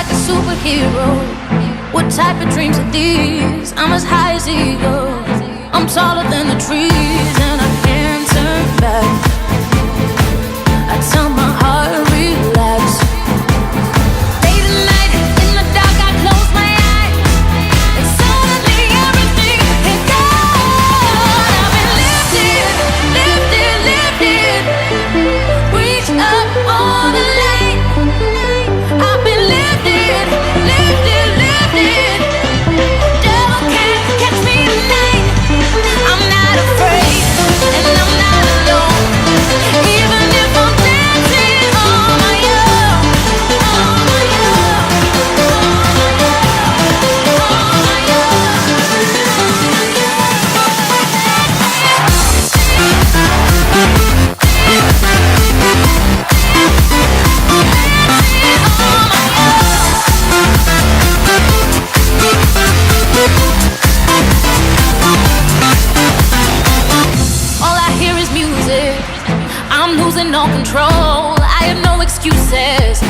like a superhero. What type of dreams are these? I'm as high as eagles. I'm taller than the trees, and I can't turn back. I tell my heart, relax. Late at night, in the dark, I close my eyes, and suddenly everything is gone. I've been lifted, lifted, lifted. Reach up on the light. I've been lifted, lifted, lifted. Devil can't catch me tonight. I'm not afraid, and I'm not alone. Even if I'm dancing on my own, on my own, on my all I hear is music. I'm losing all control. I have no excuses.